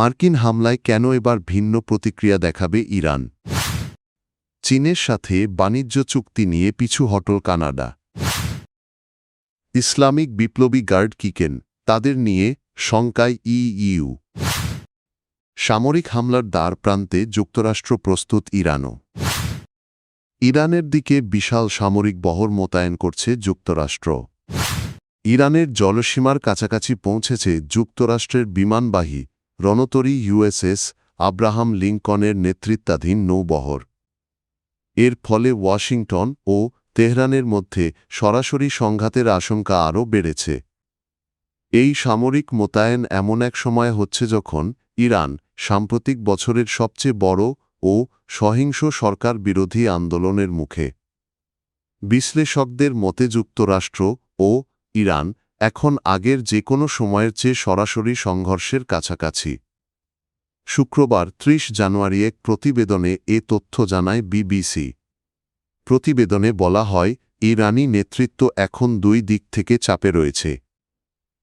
মার্কিন হামলায় কেন এবার ভিন্ন প্রতিক্রিয়া দেখাবে ইরান? চীনের সাথে বাণিজ্য চুক্তি নিয়ে পিছু হটল কানাডা। ইসলামিক বিপ্লবী গার্ড কিকেন, তাদের নিয়ে শঙ্কায় ইইউ। সামরিক হামলার দ্বার প্রান্তে যুক্তরাষ্ট্র প্রস্তুত ইরানও। ইরানের দিকে বিশাল সামরিক বহর মোতায়েন করছে যুক্তরাষ্ট্র। ইরানের জলসীমার কাছাকাছি পৌঁছেছে যুক্তরাষ্ট্রের বিমানবাহী রণতরী ইউএসএস আব্রাহাম লিঙ্কনের নেতৃত্বাধীন নৌবহর। এর ফলে ওয়াশিংটন ও তেহরানের মধ্যে সরাসরি সংঘাতের আশঙ্কা আরও বেড়েছে। এই সামরিক মোতায়েন এমন এক সময় হচ্ছে যখন ইরান সাম্প্রতিক বছরের সবচেয়ে বড় ও সহিংস সরকার বিরোধী আন্দোলনের মুখে। বিশ্লেষকদের মতে যুক্তরাষ্ট্র ও ইরান এখন আগের যে কোনো সময়ের চেয়ে সরাসরি সংঘর্ষের কাছাকাছি। শুক্রবার ৩০ জানুয়ারি এক প্রতিবেদনে এ তথ্য জানায় বিবিসি। প্রতিবেদনে বলা হয়, ইরানি নেতৃত্ব এখন দুই দিক থেকে চাপে রয়েছে।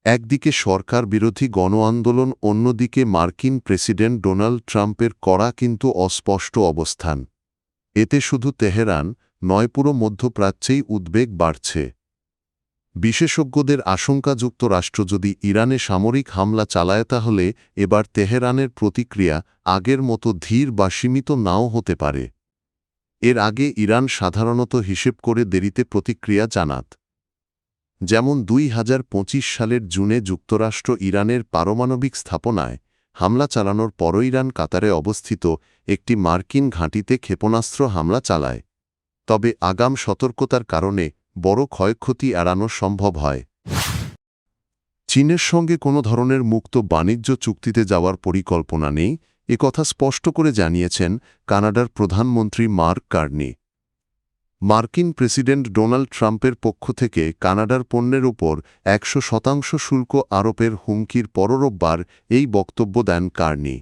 একদিকে সরকার বিরোধী গণ আন্দোলন, অন্যদিকে মার্কিন প্রেসিডেন্ট ডোনাল্ড ট্রাম্পের কড়া কিন্তু অস্পষ্ট অবস্থান। এতে শুধু তেহরান নয়, পুরো মধ্যপ্রাচ্যেই উদ্বেগ বাড়ছে। বিশেষজ্ঞদের আশঙ্কা, যুক্তরাষ্ট্র যদি ইরানে সামরিক হামলা চালায় তাহলে এবার তেহরানের প্রতিক্রিয়া আগের মতো ধীর বা সীমিত নাও হতে পারে। এর আগে ইরান সাধারণত হিসেব করে দেরিতে প্রতিক্রিয়া জানাত। যেমন ২০২৫ সালের জুনে যুক্তরাষ্ট্র ইরানের পারমাণবিক স্থাপনায় হামলা চালানোর পরও ইরান কাতারে অবস্থিত একটি মার্কিন ঘাঁটিতে ক্ষেপণাস্ত্র হামলা চালায়। তবে আগাম সতর্কতার কারণে বড় ক্ষয়ক্ষতি এড়ানো সম্ভব হয়। চীনের সঙ্গে কোনো ধরনের মুক্ত বাণিজ্য চুক্তিতে যাওয়ার পরিকল্পনা নেই, একথা স্পষ্ট করে জানিয়েছেন কানাডার প্রধানমন্ত্রী মার্ক কার্নি। মার্কিন প্রেসিডেন্ট ডোনাল্ড ট্রাম্পের পক্ষ থেকে কানাডার পণ্যের ওপর ১০০% শুল্ক আরোপের হুমকির পর রোববার এই বক্তব্য দেন কার্নি।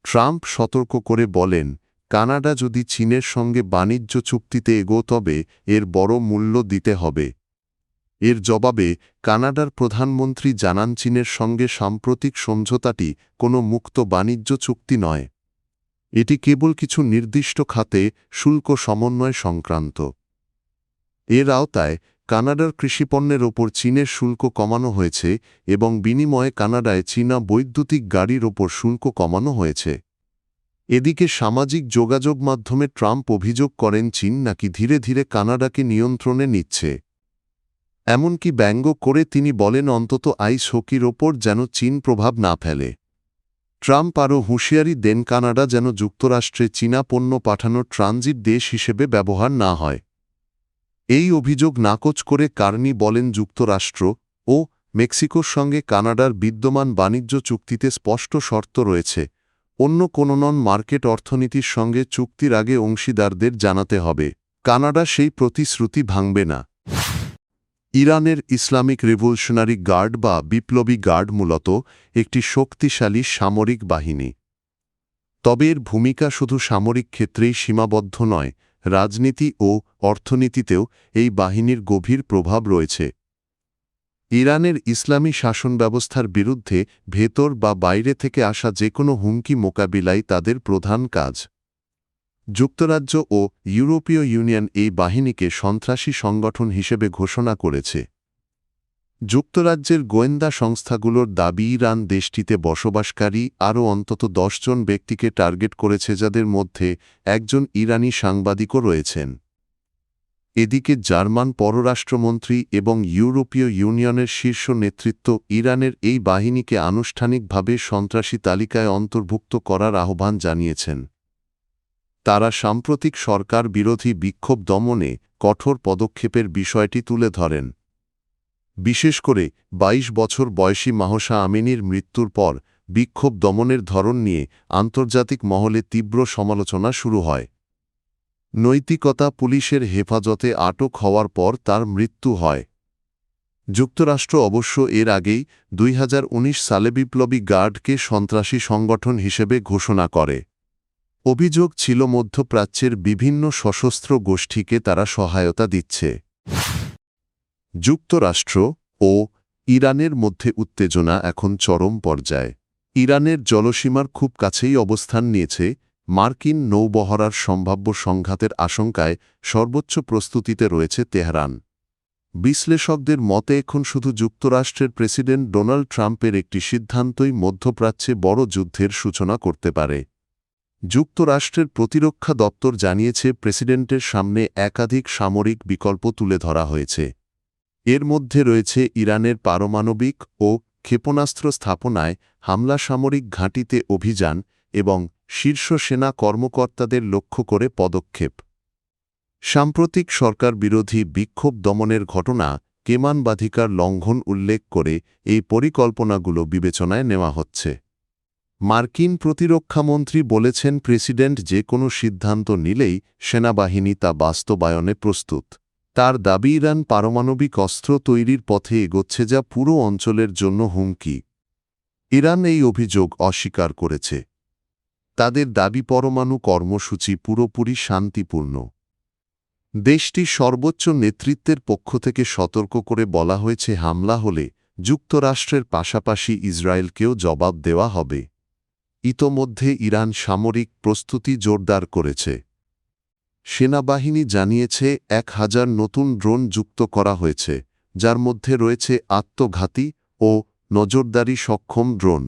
ট্রাম্প সতর্ক করে বলেন, কানাডা যদি চীনের সঙ্গে বাণিজ্য চুক্তিতে এগোয় তবে এর বড় মূল্য দিতে হবে। এর জবাবে কানাডার প্রধানমন্ত্রী জানান, চীনের সঙ্গে সাম্প্রতিক সমঝোতাটি কোনো মুক্ত বাণিজ্য চুক্তি নয়। এটি কেবল কিছু নির্দিষ্ট খাতে শুল্ক সমন্বয় সংক্রান্ত। এর আওতায় কানাডার কৃষিপণ্যের ওপর চীনের শুল্ক কমানো হয়েছে এবং বিনিময়ে কানাডায় চীনা বৈদ্যুতিক গাড়ির ওপর শুল্ক কমানো হয়েছে। এদিকে সামাজিক যোগাযোগ মাধ্যমে ট্রাম্প অভিযোগ করেন, চীন নাকি ধীরে ধীরে কানাডাকে নিয়ন্ত্রণে নিচ্ছে। এমনকি ব্যঙ্গ করে তিনি বলেন, অন্তত আইস হকির ওপর যেন চীন প্রভাব না ফেলে। ট্রাম্প আরও হুঁশিয়ারি দেন, কানাডা যেন যুক্তরাষ্ট্রে চীনা পণ্য পাঠানোর ট্রানজিট দেশ হিসেবে ব্যবহার না হয়। এই অভিযোগ নাকচ করে কার্নি বলেন, যুক্তরাষ্ট্র ও মেক্সিকোর সঙ্গে কানাডার বিদ্যমান বাণিজ্য চুক্তিতে স্পষ্ট শর্ত রয়েছে। অন্য কোনো নন মার্কেট অর্থনীতির সঙ্গে চুক্তির আগে অংশীদারদের জানাতে হবে। কানাডা সেই প্রতিশ্রুতি ভাঙবে না। ইরানের ইসলামিক রিভলিউশনারি গার্ড বা বিপ্লবী গার্ড মূলত একটি শক্তিশালী সামরিক বাহিনী। তবে এর ভূমিকা শুধু সামরিক ক্ষেত্রেই সীমাবদ্ধ নয়, রাজনীতি ও অর্থনীতিতেও এই বাহিনীর গভীর প্রভাব রয়েছে। ইরানের ইসলামী শাসন ব্যবস্থার বিরুদ্ধে ভেতর বা বাইরে থেকে আসা যে কোনো হুমকি মোকাবিলাই তাদের প্রধান কাজ। যুক্তরাজ্য ও ইউরোপীয় ইউনিয়ন এই বাহিনীকে সন্ত্রাসী সংগঠন হিসেবে ঘোষণা করেছে। যুক্তরাজ্যের গোয়েন্দা সংস্থাগুলোর দাবি, ইরান দেশটিতে বসবাসকারী আরও অন্তত ১০ জন ব্যক্তিকে টার্গেট করেছে, যাদের মধ্যে একজন ইরানি সাংবাদিকও রয়েছেন। এদিকে জার্মান পররাষ্ট্রমন্ত্রী এবং ইউরোপীয় ইউনিয়নের শীর্ষ নেতৃত্ব ইরানের এই বাহিনীকে আনুষ্ঠানিকভাবে সন্ত্রাসী তালিকায় অন্তর্ভুক্ত করার আহ্বান জানিয়েছেন। তারা সাম্প্রতিক সরকার বিরোধী বিক্ষোভ দমনে কঠোর পদক্ষেপের বিষয়টি তুলে ধরেন। বিশেষ করে ২২ বছর বয়সী মাহসা আমিনির মৃত্যুর পর বিক্ষোভ দমনের ধরন নিয়ে আন্তর্জাতিক মহলে তীব্র সমালোচনা শুরু হয়। নৈতিকতা, পুলিশের হেফাজতে আটক হওয়ার পর তার মৃত্যু হয়। যুক্তরাষ্ট্র অবশ্য এর আগেই ২০১৯ সালে বিপ্লবী গার্ডকে সন্ত্রাসী সংগঠন হিসেবে ঘোষণা করে। অভিযোগ ছিল, মধ্যপ্রাচ্যের বিভিন্ন সশস্ত্র গোষ্ঠীকে তারা সহায়তা দিচ্ছে। যুক্তরাষ্ট্র ও ইরানের মধ্যে উত্তেজনা এখন চরম পর্যায়ে। ইরানের জলসীমার খুব কাছেই অবস্থান নিয়েছে, মার্কিন নৌবহরার সম্ভাব্য সংঘাতের আশঙ্কায় সর্বোচ্চ প্রস্তুতিতে রয়েছে তেহরান। বিশ্লেষকদের মতে এখন শুধু যুক্তরাষ্ট্রের প্রেসিডেন্ট ডোনাল্ড ট্রাম্পের একটি সিদ্ধান্তই মধ্যপ্রাচ্যে বড় যুদ্ধের সূচনা করতে পারে। যুক্তরাষ্ট্রের প্রতিরক্ষা দপ্তর জানিয়েছে প্রেসিডেন্টের সামনে একাধিক সামরিক বিকল্প তুলে ধরা হয়েছে। এর মধ্যে রয়েছে ইরানের পারমাণবিক ও ক্ষেপণাস্ত্র স্থাপনায় হামলা, সামরিক ঘাঁটিতে অভিযান এবং শীর্ষ সেনা কর্মকর্তাদের লক্ষ্য করে পদক্ষেপ। সাম্প্রতিক সরকার বিরোধী বিক্ষোভ দমনের ঘটনা, কেমানবাধিকার লঙ্ঘন উল্লেখ করে এই পরিকল্পনাগুলো বিবেচনায় নেওয়া হচ্ছে। মার্কিন প্রতিরক্ষামন্ত্রী বলেছেন, প্রেসিডেন্ট যে কোনো সিদ্ধান্ত নিলেই সেনাবাহিনী তা বাস্তবায়নে প্রস্তুত। তার দাবি, ইরান পারমাণবিক অস্ত্র তৈরির পথে এগোচ্ছে, যা পুরো অঞ্চলের জন্য হুমকি। ইরান এই অভিযোগ অস্বীকার করেছে। তাদের দাবি, পরমাণু কর্মসূচি পুরোপুরি শান্তিপূর্ণ। দেশটির সর্বোচ্চ নেতৃত্বের পক্ষ থেকে সতর্ক করে বলা হয়েছে, হামলা হলে যুক্তরাষ্ট্রের পাশাপাশি ইসরায়েলকেও জবাব দেওয়া হবে। ইতোমধ্যে ইরান সামরিক প্রস্তুতি জোরদার করেছে। সেনাবাহিনী জানিয়েছে 1000 নতুন ড্রোন যুক্ত করা হয়েছে, যার মধ্যে রয়েছে আত্মঘাতী ও নজরদারি সক্ষম ড্রোন।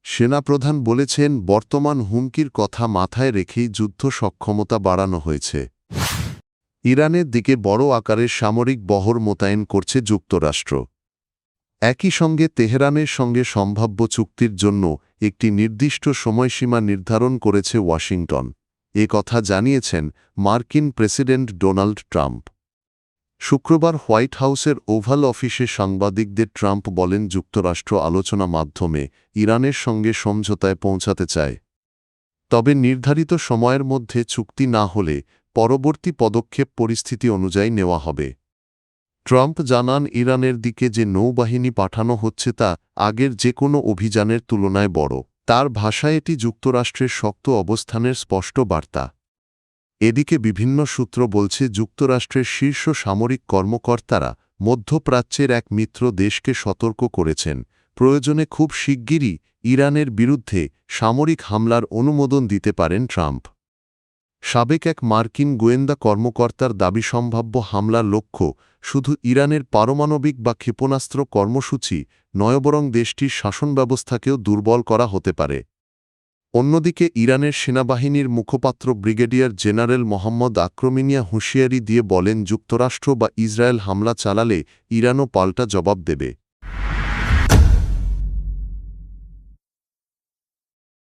সেনাপ্রধান বলেছেন, বর্তমান হুমকির কথা মাথায় রেখেই যুদ্ধ সক্ষমতা বাড়ানো হয়েছে। ইরানের দিকে বড় আকারের সামরিক বহর মোতায়েন করছে যুক্তরাষ্ট্র। একই সঙ্গে তেহরানের সঙ্গে সম্ভাব্য চুক্তির জন্য একটি নির্দিষ্ট সময়সীমা নির্ধারণ করেছে ওয়াশিংটন। এ কথা জানিয়েছেন মার্কিন প্রেসিডেন্ট ডোনাল্ড ট্রাম্প। শুক্রবার হোয়াইট হাউসের ওভাল অফিসে সাংবাদিকদের ট্রাম্প বলেন, যুক্তরাষ্ট্র আলোচনা মাধ্যমে ইরানের সঙ্গে সমঝোতায় পৌঁছাতে চায়। তবে নির্ধারিত সময়ের মধ্যে চুক্তি না হলে পরবর্তী পদক্ষেপ পরিস্থিতি অনুযায়ী নেওয়া হবে। ট্রাম্প জানান, ইরানের দিকে যে নৌবাহিনী পাঠানো হচ্ছে তা আগের যে কোনো অভিযানের তুলনায় বড়। তার ভাষায় এটি যুক্তরাষ্ট্রের শক্ত অবস্থানের স্পষ্ট বার্তা। এদিকে বিভিন্ন সূত্র বলছে, যুক্তরাষ্ট্রের শীর্ষ সামরিক কর্মকর্তারা মধ্যপ্রাচ্যের এক মিত্র দেশকে সতর্ক করেছেন, প্রয়োজনে খুব শিগগিরই ইরানের বিরুদ্ধে সামরিক হামলার অনুমোদন দিতে পারেন ট্রাম্প। সাবেক এক মার্কিন গোয়েন্দা কর্মকর্তার দাবি, সম্ভাব্য হামলার লক্ষ্য শুধু ইরানের পারমাণবিক বা ক্ষেপণাস্ত্র কর্মসূচি নয়, বরং দেশটির শাসন ব্যবস্থাকেও দুর্বল করা হতে পারে। অন্যদিকে ইরানের সেনাবাহিনীর মুখপাত্র ব্রিগেডিয়ার জেনারেল মোহাম্মদ আক্রমিনিয়া হুঁশিয়ারি দিয়ে বলেন, যুক্তরাষ্ট্র বা ইসরায়েল হামলা চালালে ইরানও পাল্টা জবাব দেবে।